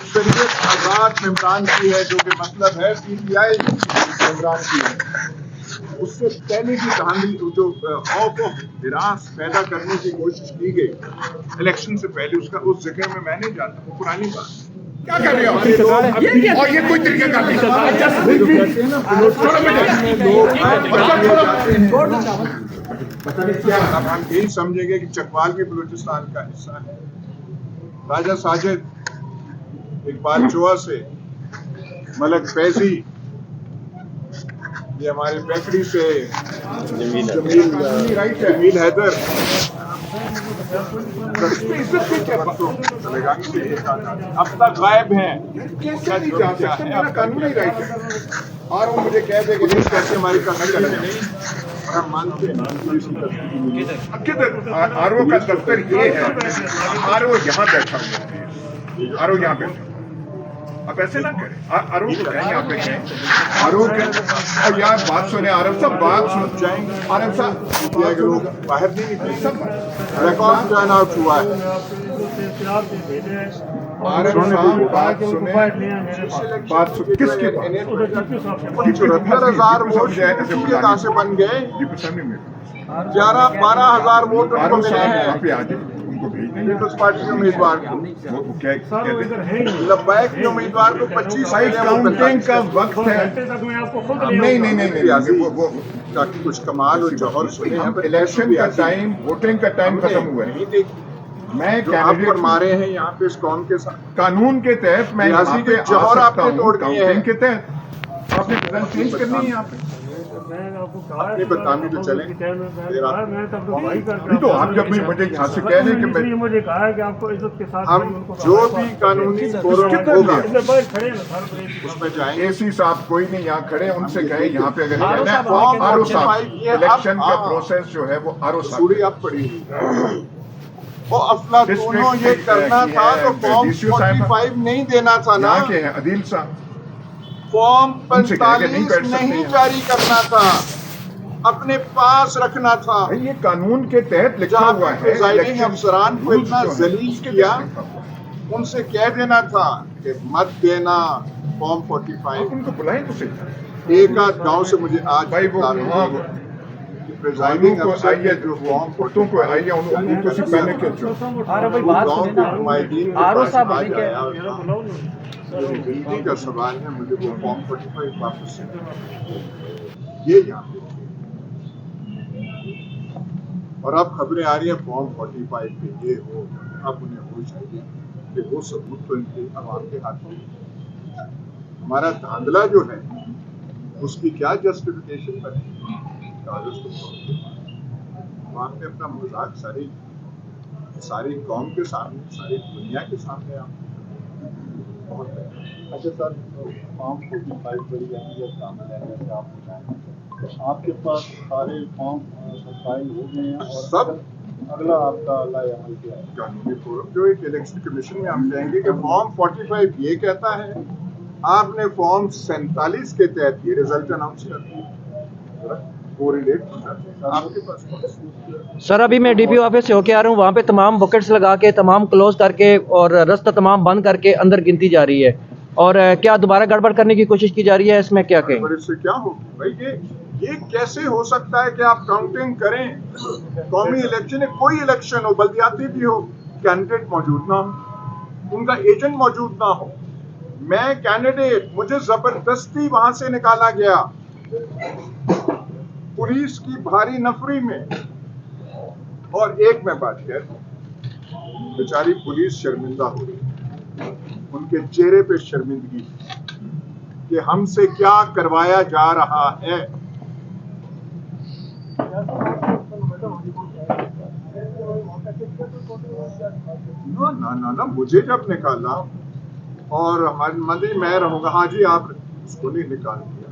अक्सरियत आजाद मेम्बरान की है, जो कि मतलब है PTI मेम्बरान की है। उससे पहले की धांधली जो खौफ और हिरास पैदा करने की कोशिश की गई इलेक्शन से पहले, उसका उस जगह में मैं नहीं जाता, वो पुरानी बात है। क्या कर रहे हो और ये कोई तरीका कर रही है। अब हम यही समझेंगे कि चकवाल भी बलूचिस्तान का हिस्सा है। राजा साजिद, इकबाल चोआ से, मलक फैजी, ये हमारे बेकरी से जमील हैदर, अब तक गायब हैं। कैसे नहीं जा सकते? मेरा कानूनी राइट है। और वो मुझे कह दे कि पुलिस कैसे हमारी कस्टडी में नहीं, हम मानते हैं पुलिस की कस्टडी में नहीं। किधर आरओ का दफ्तर ये है, आरओ यहाँ बैठा हुआ है, आरओ यहाँ बैठा। आप ऐसे ना करें, आरओ यहाँ पे हैं, आरओ के और यार बात सुने, आरव साहब बात सुन जाएंगे। आरव साहब लोग बाहर नहीं निकले, सब रिकॉर्ड टर्न आउट हुआ है। आरव साहब बात सुने, बात सुन किसके पास 75,000 वोट कहाँ से बन गए? 11-12,000 वोट उनको मिले हैं पीपल्स पार्टी के उम्मीदवार को। लब्बैक के उम्मीदवार को 25 काउंटिंग का वक्त है। नहीं वो ताकि कुछ कमाल और जौहर सुने। इलेक्शन का टाइम, वोटिंग का टाइम खत्म हुआ है। मैं कैंडिडेट मारे हैं यहाँ पे इस कौम के साथ कानून के तहत, मैं यहाँ पे जौहर आपने तोड़ दिए हैं के तहत आपने प्लान चेंज करनी है यहाँ पे। अपनी बदनामी तो चले तो आप जब भी मुझे यहाँ से कह रहे हैं कि मैं मुझे कहा है कि आपको इज्जत के साथ हम जो भी कानूनी फोरम होगा उसमें जाएंगे। एसी साहब कोई नहीं यहाँ खड़े, उनसे कहे यहाँ पे अगर आरओ साहब इलेक्शन का प्रोसेस जो है वो आरओ साहब आप पड़ी वो अपना दोनों ये करना था तो फॉर्म 45 नहीं देना था ना, के हैं अदील साहब, फॉर्म 45 नहीं जारी करना था, अपने पास रखना था। ये कानून के तहत लिखा हुआ है। प्रिजाइडिंग अफसरान को इतना जलील किया, उनसे कह देना था कि मत देना फॉर्म 45। उनको बुलाएं तो सही। एक आध गाँव से मुझे आज भाई वो प्रिजाइडिंग अफसर के जो फॉर्म कुत्तों को आइए उनको से पहले के जो गिनती का सवाल है, मुझे वो फॉर्म 45 वापस से ये यहाँ पे। और अब खबरें आ रही है फॉर्म 45 पे ये हो, अब उन्हें हो चाहिए कि वो सबूत तो इनके आवाम के हाथों में। हमारा धांधला जो है उसकी क्या जस्टिफिकेशन बने? कागज तो आपने अपना मजाक सारी कौम के सामने, सारी दुनिया के सामने आप बहुत। अच्छा सर, फॉर्म 45 बड़ी अहमियत का अमल है, जैसे आप बताएं तो आपके पास सारे फॉर्म फाइल हो गए हैं और सब अगला आपका अमल क्या है? कानूनी फोरम जो एक इलेक्शन कमीशन में हम जाएंगे कि फॉर्म 45 ये कहता है, आपने फॉर्म 47 के तहत ये रिजल्ट अनाउंस कर दिया। आपके पास सर अभी मैं डीपीओ ऑफिस से होके आ रहा हूँ, वहाँ पे तमाम बकेट्स लगा के, तमाम क्लोज करके और रास्ता तमाम बंद करके अंदर गिनती जा रही है। और क्या दोबारा गड़बड़ करने की कोशिश की जा रही है? इसमें क्या कहें? इससे क्या होगी भाई? ये कैसे हो सकता है कि आप काउंटिंग करें? कौमी इलेक्शन है, कोई इलेक्शन हो, बल्दियाती भी हो, कैंडिडेट मौजूद ना हो, उनका एजेंट मौजूद ना हो। मैं कैंडिडेट, मुझे जबरदस्ती वहां से निकाला गया पुलिस की भारी नफरी में। और एक मैं बात कह, बेचारी पुलिस शर्मिंदा हो रही, उनके चेहरे पे शर्मिंदगी कि हमसे क्या करवाया जा रहा है। ना मुझे जब निकाला और हमारे मंत्री मैं रहूंगा, हाँ जी आप उसको नहीं निकाल दिया,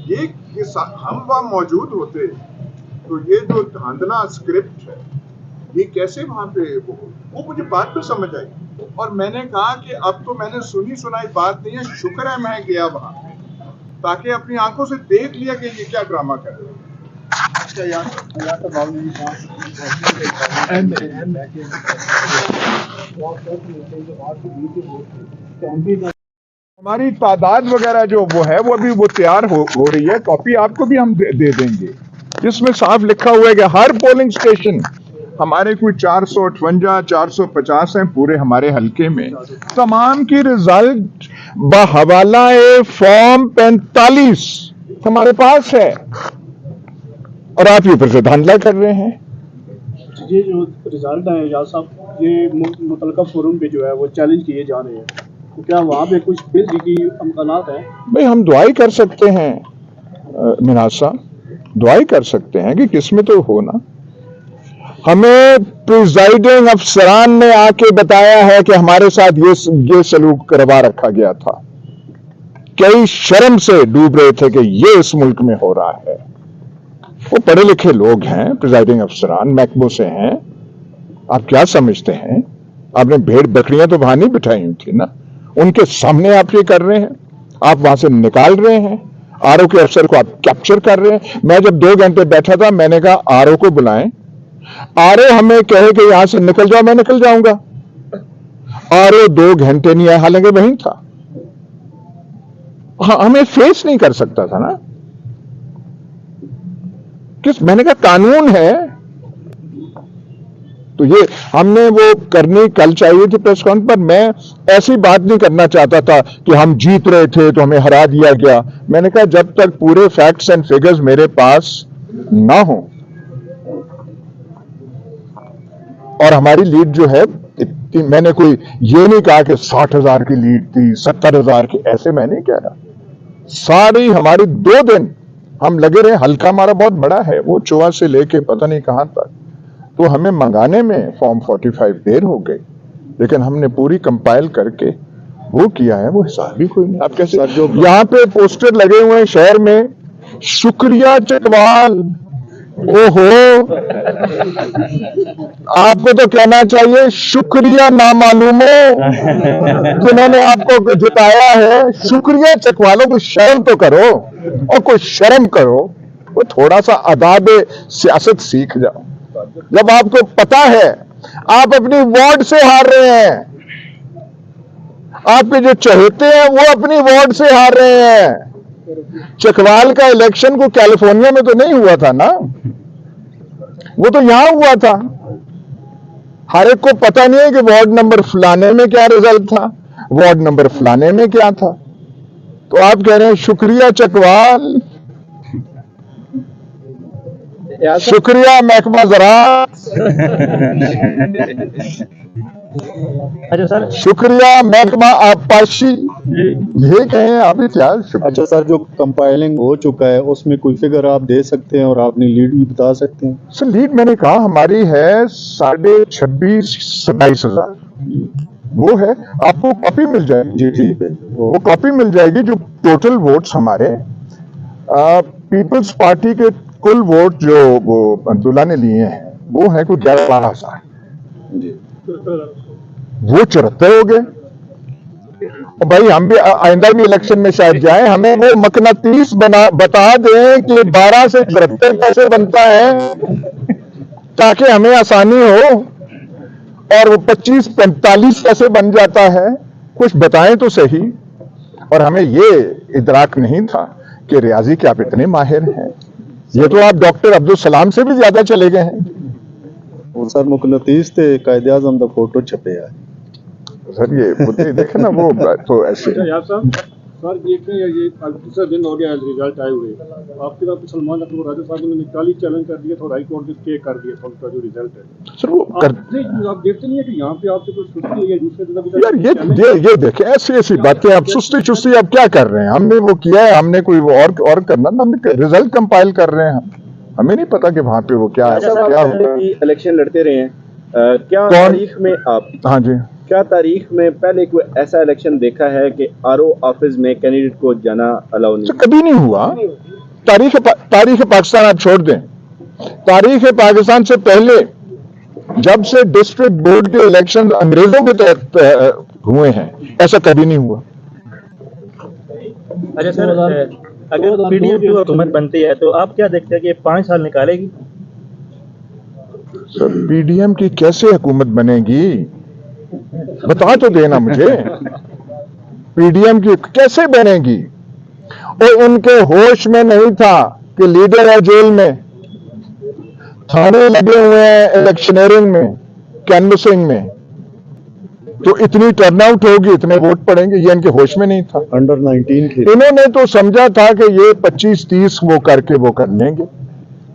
ये हम वहां मौजूद होते तो ये जो धांधला स्क्रिप्ट है ये कैसे वहां पे वो मुझे बात तो समझ आई। और मैंने कहा कि अब तो मैंने सुनी सुनाई बात नहीं है, शुक्र है मैं गया वहां ताकि अपनी आंखों से देख लिया कि ये क्या ड्रामा कर रहे हैं। अच्छा यहाँ तो ہماری تعداد وغیرہ جو وہ ہے وہ ابھی وہ تیار ہو رہی ہے. کاپی آپ کو بھی ہم دے دیں گے جس میں صاف لکھا ہوا ہے کہ ہر پولنگ اسٹیشن ہمارے کوئی 458 450 ہیں پورے ہمارے حلقے میں, تمام کی رزلٹ بحوالہ فارم 45 ہمارے پاس ہے اور آپ یہ پر سے دھاندلا کر رہے ہیں. یہ جو رزلٹ ہیں یار صاحب, یہ متعلقہ فورم پہ جو ہے وہ چیلنج کیے جا رہے ہیں, تو کیا وہاں پہ کچھ بہتری کی امکانات ہیں؟ بھئی ہم دعائی کر سکتے ہیں مناز صاحب, دعائی کر سکتے ہیں کہ کس میں تو ہونا. ہمیں پریزائڈنگ افسران نے آ کے بتایا ہے کہ ہمارے ساتھ یہ سلوک کروا رکھا گیا تھا. کئی شرم سے ڈوب رہے تھے کہ یہ اس ملک میں ہو رہا ہے. وہ پڑھے لکھے لوگ ہیں, پریزائڈنگ افسران محکموں سے ہیں. آپ کیا سمجھتے ہیں؟ آپ نے بھیڑ بکریاں تو وہاں نہیں بٹھائی ہوئی تھی نا, ان کے سامنے آپ یہ کر رہے ہیں, آپ وہاں سے نکال رہے ہیں. آر او کے افسر کو آپ کیپچر کر رہے ہیں. میں جب 2 گھنٹے بیٹھا تھا میں نے کہا آر او کو بلائیں, آر او ہمیں کہے کہ یہاں سے نکل جاؤ, میں نکل جاؤں گا. آر او 2 گھنٹے نہیں آیا, حالانکہ وہیں تھا. ہمیں فیس نہیں کر سکتا تھا نا. میں نے کہا قانون ہے. تو یہ ہم نے وہ کرنی کل چاہیے تھی پریس کانفرنس پر. میں ایسی بات نہیں کرنا چاہتا تھا کہ ہم جیت رہے تھے تو ہمیں ہرا دیا گیا. میں نے کہا جب تک پورے فیکٹس اینڈ فگرز میرے پاس نہ ہوں, اور ہماری لیڈ جو ہے میں نے کوئی یہ نہیں کہا کہ 60,000 کی لیڈ تھی, 70,000 کی, ایسے میں نہیں کہہ رہا. ساری ہماری 2 دن ہم لگے رہے. حلقہ ہمارا بہت بڑا ہے, وہ چوہا سے لے کے پتہ نہیں کہاں تک, تو ہمیں منگانے میں فارم 45 دیر ہو گئی, لیکن ہم نے پوری کمپائل کر کے وہ کیا ہے, وہ حساب بھی کوئی نہیں. آپ کیسے یہاں پہ پوسٹر لگے ہوئے ہیں شہر میں, شکریہ چکوال. او ہو, آپ کو تو کہنا چاہیے شکریہ نامعلوموں جنہوں نے آپ کو جتایا ہے. شکریہ چکوالوں کو شرم تو کرو, اور کوئی شرم کرو, وہ تھوڑا سا آداب سیاست سیکھ جاؤ. جب آپ کو پتا ہے آپ اپنی وارڈ سے ہار رہے ہیں, آپ کے جو چہیتے ہیں وہ اپنی وارڈ سے ہار رہے ہیں. چکوال کا الیکشن کو کیلیفورنیا میں تو نہیں ہوا تھا نا, وہ تو یہاں ہوا تھا. ہر ایک کو پتا نہیں ہے کہ وارڈ نمبر فلانے میں کیا رزلٹ تھا, وارڈ نمبر فلانے میں کیا تھا. تو آپ کہہ رہے ہیں شکریہ چکوال, شکریہ محکمہ زراعت, اچھا سر, شکریہ محکمہ آبپاشی, یہ کہیں آپ کیا. اچھا سر, جو کمپائلنگ ہو چکا ہے اس میں کوئی فگر آپ دے سکتے ہیں اور آپ نے لیڈ بھی بتا سکتے ہیں؟ سر لیڈ میں نے کہا ہماری ہے 26,500-27,000. وہ ہے, آپ کو کاپی مل جائے گی. جی وہ کاپی مل جائے گی. جو ٹوٹل ووٹس ہمارے پیپلز پارٹی کے کل ووٹ جو وہ عبداللہ نے لیے ہیں وہ ہیں کوئی 11,000. وہ 74 ہو گئے. بھائی ہم بھی آئندہ بھی الیکشن میں شاید جائیں, ہمیں وہ مقناطیس بتا دیں کہ 12 سے 73 کیسے بنتا ہے تاکہ ہمیں آسانی ہو, اور وہ 25-45 کیسے بن جاتا ہے, کچھ بتائیں تو صحیح. اور ہمیں یہ ادراک نہیں تھا کہ ریاضی کے آپ اتنے ماہر ہیں. یہ تو آپ ڈاکٹر عبدالسلام سے بھی زیادہ چلے گئے ہیں. وہ سر مقناطیس تھے, قائد اعظم کا فوٹو چھپے ہے سر. یہ دیکھیں نا وہ تو ایسے سر یہ تیسرا دن ہو گیا ریزلٹ آئے ہوئے, آپ کے ساتھ سلمان اکبر راجہ صاحب نے نکالی چیلنج کر دیا تو ہائی کورٹ نے اسٹے کر دیا ان کا جو ریزلٹ ہے. سر وہ آپ دیکھتے نہیں ہے کہ یہاں پہ آپ سے کوئی چھٹی ہے دوسرے یار یہ دیکھیں ایسی ایسی باتیں آپ سستی چستی آپ کیا کر رہے ہیں. ہم نے وہ کیا ہے, ہم نے کوئی وہ اور کرنا, ہم نے ریزلٹ کمپائل کر رہے ہیں. ہمیں نہیں پتا کہ وہاں پہ وہ کیا ہے. الیکشن لڑتے رہے ہیں, کیا تاریخ میں آپ, ہاں جی, کیا تاریخ میں پہلے کوئی ایسا الیکشن دیکھا ہے کہ آر او آفس میں کینڈیڈیٹ کو جانا الاؤ نہیں؟ کبھی نہیں ہوا. تاریخ پاکستان آپ چھوڑ دیں. تاریخ پاکستان سے پہلے جب سے ڈسٹرکٹ بورڈ کے الیکشن انگریزوں کے تحت ہوئے ہیں, ایسا کبھی نہیں ہوا. اچھا سر, اگر پی ڈی ایم کی حکومت بنتی ہے تو آپ کیا دیکھتے ہیں کہ 5 سال نکالے گی؟ سر پی ڈی ایم کی کیسے حکومت بنے گی؟ बता तो देना मुझे, पीडीएम की कैसे बनेगी? और उनके होश में नहीं था कि लीडर है जेल में, थाने लगे हुए हैं इलेक्शनरिंग में, कैनवसिंग में, तो इतनी टर्नआउट होगी, इतने वोट पड़ेंगे, ये इनके होश में नहीं था। अंडर 19 थे। इन्होंने तो समझा था कि ये 25-30 वो करके वो कर लेंगे,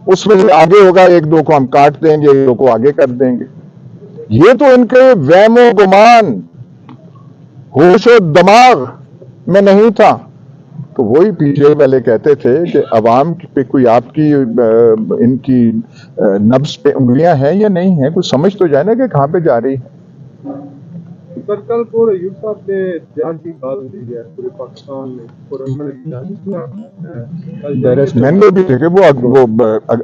उसमें से आगे होगा, एक दो को हम काट देंगे, एक दो को आगे कर देंगे। ये तो इनके वहमो गुमान, होश और दिमाग में नहीं था। तो वही पीटीआई वाले कहते थे कि अवाम पे कोई आपकी इनकी नब्ज पे उंगलियां हैं या नहीं है, कुछ समझ तो जाए ना कि कहां पे जा रही है। सर कल को यूब साहब ने जान की बात की है पूरे पाकिस्तान में, मैंने भी देखे वो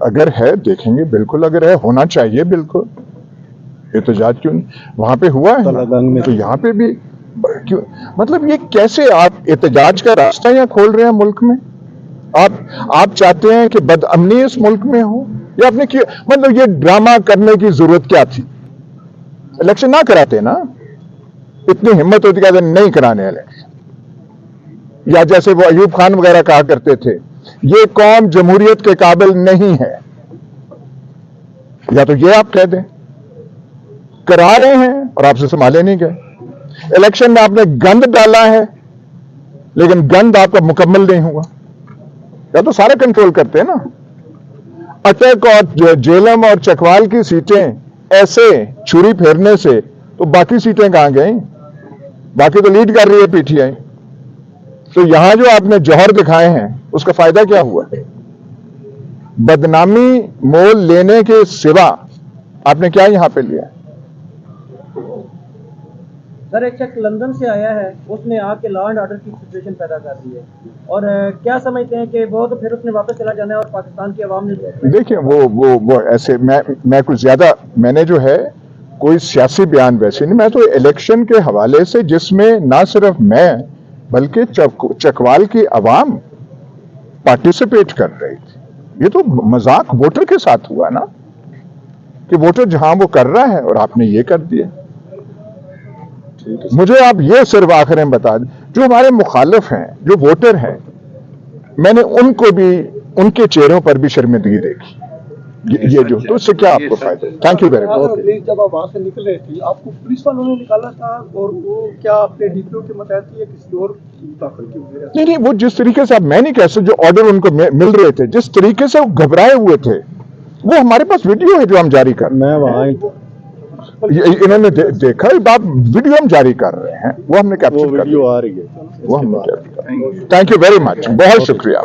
अगर है देखेंगे, बिल्कुल अगर है होना चाहिए, बिल्कुल एहतजाज क्यों नहीं, वहां पे हुआ है तो यहाँ पे भी क्यों? मतलब ये कैसे आप एहतजाज का रास्ता यहाँ खोल रहे हैं मुल्क में? आप चाहते हैं कि बदअमनी इस मुल्क में हो, या आपने क्यों, मतलब ये ड्रामा करने की जरूरत क्या थी? इलेक्शन ना कराते ना, इतनी हिम्मत होती कहते नहीं कराने इलेक्शन, या जैसे वो अयूब खान वगैरह कहा करते थे ये कौम जमहूरियत के काबिल नहीं है, या तो ये आप कह दें करा रहे हैं और आपसे संभाले नहीं गए। इलेक्शन में आपने गंद डाला है, लेकिन गंद आपका मुकम्मल नहीं हुआ, या तो सारे कंट्रोल करते हैं ना। अटक और जेलम और चकवाल की सीटें ऐसे छुरी फेरने से तो बाकी सीटें कहां गई? बाकी तो लीड कर रही है पीटीआई। तो यहां जो आपने जौहर दिखाए हैं उसका फायदा क्या हुआ? बदनामी मोल लेने के सिवा आपने क्या यहां पे लिया? सर एक शख्स लंदन से आया है, उसने आके लॉ एंड ऑर्डर की सिचुएशन पैदा कर दी है, और क्या समझते हैं कि वो तो फिर उसने वापस चला जाना है और पाकिस्तान की आवाम ने देखिए वो ऐसे मैं कुछ ज्यादा, मैंने जो है कोई सियासी बयान वैसे नहीं, मैं तो इलेक्शन के हवाले से जिसमें ना सिर्फ मैं बल्कि चकवाल की आवाम पार्टिसिपेट कर रही थी। ये तो मजाक वोटर के साथ हुआ ना, कि वोटर जहां वो कर रहा है और आपने ये कर दिया। मुझे आप ये सिर्फ आखिर में बता दें, जो हमारे मुखालिफ हैं, जो वोटर हैं, मैंने उनको भी, उनके चेहरों पर भी शर्मिंदगी देखी। ये जो, तो उससे क्या आपको फायदा? Thank you very much. जब आप वहाँ से निकल रहे थे आपको पुलिस वालों ने निकाला था, और वो क्या अपने डीपीओ के मतहत या किसी और दाखिल की वजह से? नहीं, वो जिस तरीके से, अब मैं नहीं कह सकता, जो ऑर्डर उनको मिल रहे थे, जिस तरीके से वो घबराए हुए थे, वो हमारे पास वीडियो है जो हम जारी कर, मैं वहाँ इन्होंने देखा, आप वीडियो हम जारी कर रहे हैं, वो हमने कैप्चर कर, वीडियो आ रही है, वो हमने कैप्चर कर। थैंक यू वेरी मच, बहुत शुक्रिया।